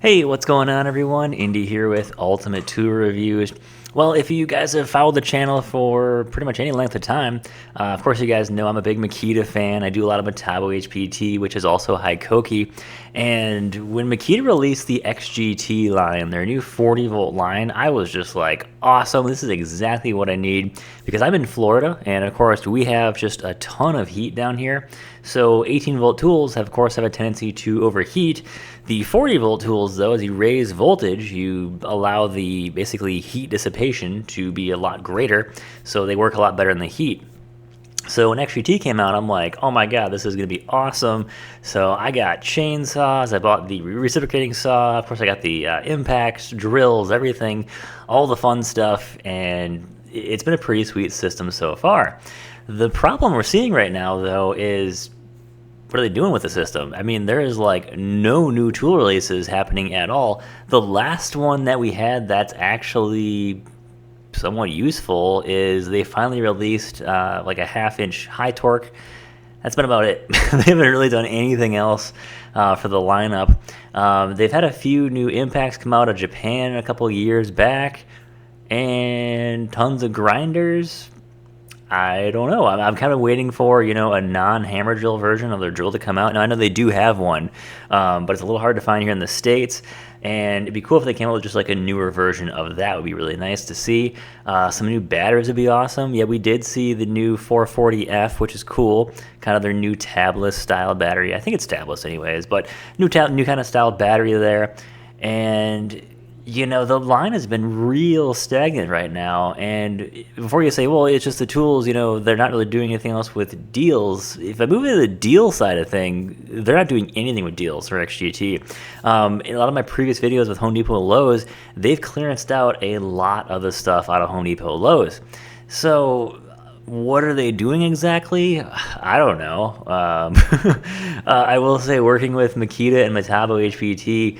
Hey, what's going on, everyone? Indy here with Ultimate Tour Reviews. Well, if you guys have followed the channel for pretty much any length of time, of course you guys know I'm a big Makita fan. I do a lot of Metabo HPT, which is also Hikoki. And when Makita released the XGT line, their new 40-volt line, I was just like, awesome, this is exactly what I need. Because I'm in Florida, and of course we have just a ton of heat down here. So 18-volt tools, of course, have a tendency to overheat. The 40-volt tools, though, as you raise voltage, you allow the basically heat dissipation to be a lot greater, so they work a lot better in the heat. So when XGT came out, I'm like, oh my god, this is going to be awesome. So I got chainsaws, I bought the reciprocating saw, of course I got the impacts, drills, everything, all the fun stuff, and it's been a pretty sweet system so far. The problem we're seeing right now, though, is what are they doing with the system? I mean, there is like no new tool releases happening at all. The last one that we had that's actually somewhat useful is they finally released like a 1/2-inch high torque. That's been about it. They haven't really done anything else for the lineup. They've had a few new impacts come out of Japan a couple years back, and tons of grinders. I don't know. I'm kind of waiting for, a non-hammer drill version of their drill to come out. Now, I know they do have one, but it's a little hard to find here in the States. And it'd be cool if they came out with just like a newer version of that. It would be really nice to see. Some new batteries would be awesome. Yeah, we did see the new 440F, which is cool. Kind of their new tabless style battery. I think it's tabless anyways, but new kind of style battery there. And the line has been real stagnant right now, and before you say, well, it's just the tools, they're not really doing anything else with deals. If I move into the deal side of thing, they're not doing anything with deals for XGT. In a lot of my previous videos with Home Depot and Lowe's, they've clearanced out a lot of the stuff out of Home Depot and Lowe's. So what are they doing exactly? I don't know. I will say, working with Makita and Metabo HPT,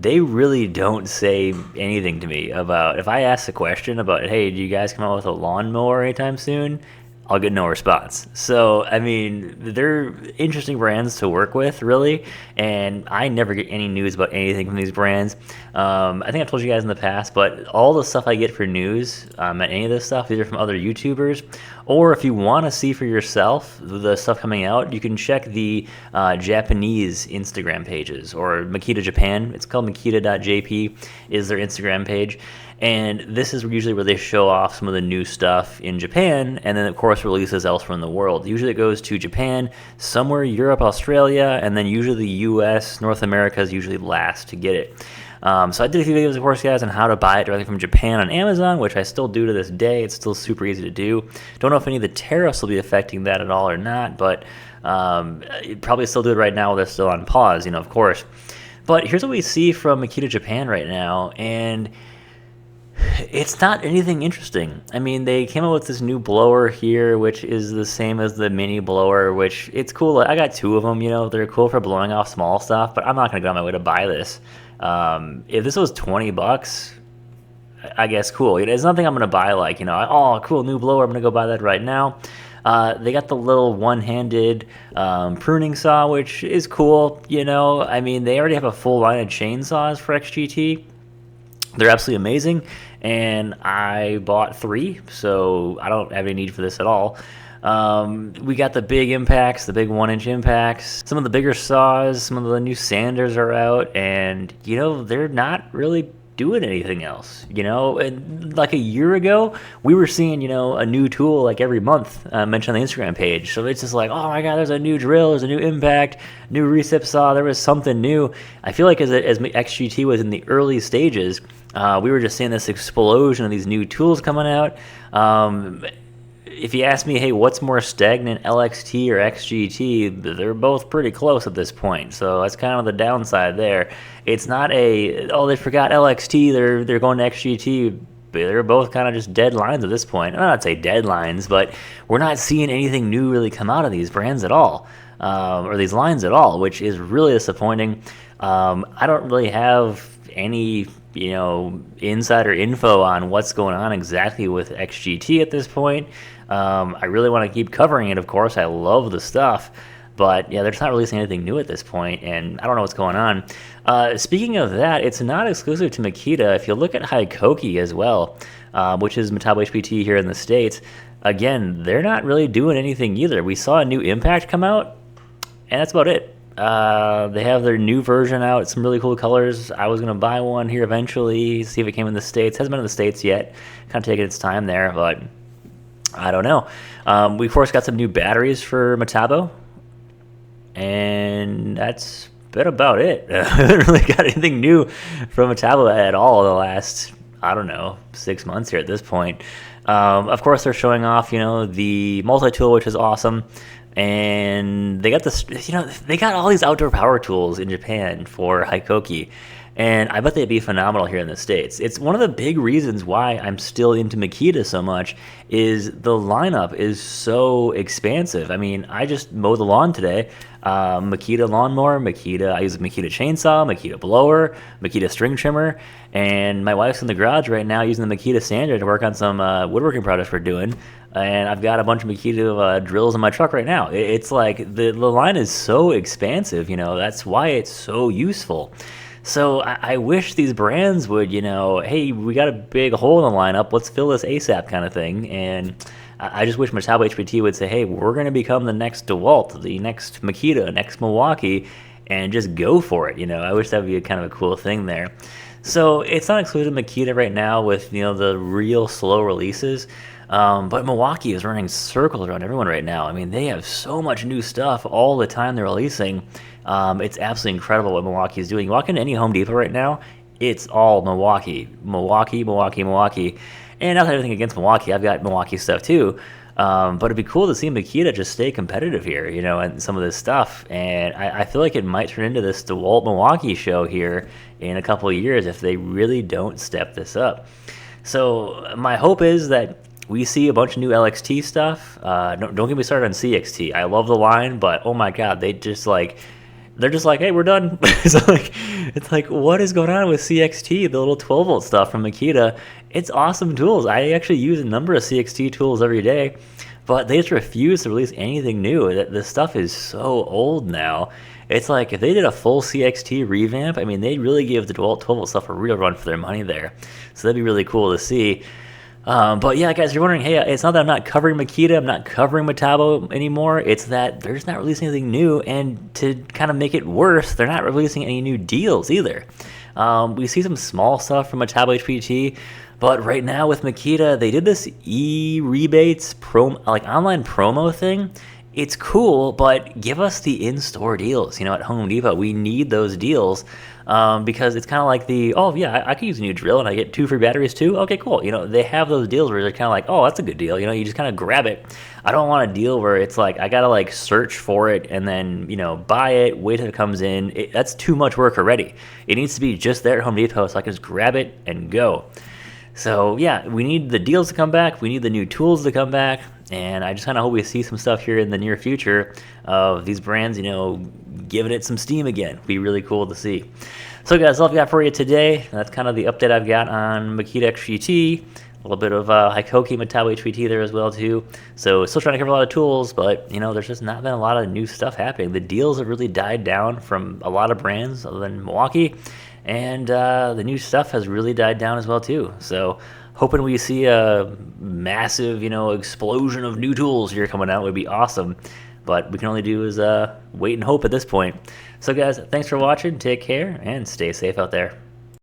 they really don't say anything to me about, if I ask a question about, hey, do you guys come out with a lawnmower anytime soon? I'll get no response. So, I mean, they're interesting brands to work with, really, and I never get any news about anything from these brands. I think I've told you guys in the past, but all the stuff I get for news on any of this stuff, either from other YouTubers, or if you want to see for yourself the stuff coming out, you can check the Japanese Instagram pages, or Makita Japan. It's called makita.jp is their Instagram page. And this is usually where they show off some of the new stuff in Japan, and then, of course, releases elsewhere in the world. Usually it goes to Japan, somewhere Europe, Australia, and then usually the US, North America is usually last to get it. So I did a few videos, of course, guys, on how to buy it directly from Japan on Amazon, which I still do to this day. It's still super easy to do. Don't know if any of the tariffs will be affecting that at all or not, but you'd probably still do it right now while they're still on pause, of course. But here's what we see from Makita Japan right now, and it's not anything interesting. I mean, they came out with this new blower here, which is the same as the mini blower, which it's cool. I got two of them, they're cool for blowing off small stuff, but I'm not going to go on my way to buy this. If this was $20, I guess cool. It's nothing I'm going to buy like, oh, cool, new blower, I'm going to go buy that right now. They got the little one-handed pruning saw, which is cool, I mean, they already have a full line of chainsaws for XGT. They're absolutely amazing, and I bought 3, so I don't have any need for this at all. We got the big impacts, the big 1-inch impacts, some of the bigger saws, some of the new sanders are out, and, they're not really doing anything else, and like a year ago, we were seeing, a new tool like every month mentioned on the Instagram page. So it's just like, oh my god, there's a new drill, there's a new impact, new recip saw, there was something new. I feel like as XGT was in the early stages, we were just seeing this explosion of these new tools coming out. If you ask me, hey, what's more stagnant, LXT or XGT, they're both pretty close at this point. So that's kind of the downside there. It's not oh, they forgot LXT, they're going to XGT. They're both kind of just dead lines at this point. I'm not say dead lines, but we're not seeing anything new really come out of these brands at all, or these lines at all, which is really disappointing. I don't really have any insider info on what's going on exactly with XGT at this point. I really want to keep covering it, of course. I love the stuff. But yeah, they're just not releasing anything new at this point, and I don't know what's going on. Speaking of that, it's not exclusive to Makita. If you look at Hikoki as well, which is Metabo HPT here in the States, again, they're not really doing anything either. We saw a new Impact come out, and that's about it. They have their new version out. It's some really cool colors. I was going to buy one here eventually, see if it came in the States. Hasn't been in the States yet. Kind of taking its time there, but I don't know. We, of course, got some new batteries for Metabo, and that's been about it. I haven't really got anything new from Metabo at all in the last, I don't know, 6 months here at this point. Of course, they're showing off, the multi-tool, which is awesome. And they got this, they got all these outdoor power tools in Japan for Hikoki. And I bet they'd be phenomenal here in the States. It's one of the big reasons why I'm still into Makita so much is the lineup is so expansive. I mean, I just mowed the lawn today. Makita lawnmower, I use a Makita chainsaw, Makita blower, Makita string trimmer, and my wife's in the garage right now using the Makita sander to work on some woodworking projects we're doing. And I've got a bunch of Makita drills in my truck right now. It's like the line is so expansive, that's why it's so useful. So I wish these brands would, hey, we got a big hole in the lineup, let's fill this ASAP kind of thing. And I just wish Metabo HPT would say, hey, we're going to become the next DeWalt, the next Makita, next Milwaukee, and just go for it. I wish that would be a kind of a cool thing there. So it's not exclusive to Makita right now with, the real slow releases. But Milwaukee is running circles around everyone right now. I mean, they have so much new stuff all the time they're releasing. It's absolutely incredible what Milwaukee is doing. You walk into any Home Depot right now, it's all Milwaukee. And not that anything against Milwaukee, I've got Milwaukee stuff too. But it'd be cool to see Makita just stay competitive here, and some of this stuff. And I feel like it might turn into this DeWalt Milwaukee show here in a couple of years if they really don't step this up. So my hope is that we see a bunch of new LXT stuff. Don't get me started on CXT. I love the line, but oh my god, they're just like, hey, we're done. It's like, what is going on with CXT? The little 12-volt stuff from Makita. It's awesome tools. I actually use a number of CXT tools every day, but they just refuse to release anything new. This stuff is so old now. It's like if they did a full CXT revamp, I mean, they really give the 12-volt stuff a real run for their money there. So that'd be really cool to see. But yeah, guys, you're wondering, hey, it's not that I'm not covering Makita, I'm not covering Metabo anymore. It's that they're just not releasing anything new, and to kind of make it worse, they're not releasing any new deals either. We see some small stuff from Metabo HPT, but right now with Makita, they did this e-rebates online promo thing. It's cool, but give us the in-store deals. At Home Depot, we need those deals. Because it's kind of like I could use a new drill and I get 2 free batteries too. Okay, cool. They have those deals where they're kind of like, oh, that's a good deal. You just kind of grab it. I don't want a deal where it's like I gotta search for it and then buy it, wait till it comes in. That's too much work already. It needs to be just there at Home Depot so I can just grab it and go. So yeah, we need the deals to come back. We need the new tools to come back. And I just kind of hope we see some stuff here in the near future of these brands, giving it some steam again. Be really cool to see. So guys, that's all I've got for you today. That's kind of the update I've got on Makita XGT. A little bit of Hikoki Metabo HPT there as well too. So still trying to cover a lot of tools, but there's just not been a lot of new stuff happening. The deals have really died down from a lot of brands other than Milwaukee. And the new stuff has really died down as well too. So hoping we see a massive, explosion of new tools here coming out would be awesome. But we can only do is wait and hope at this point. So guys, thanks for watching. Take care and stay safe out there.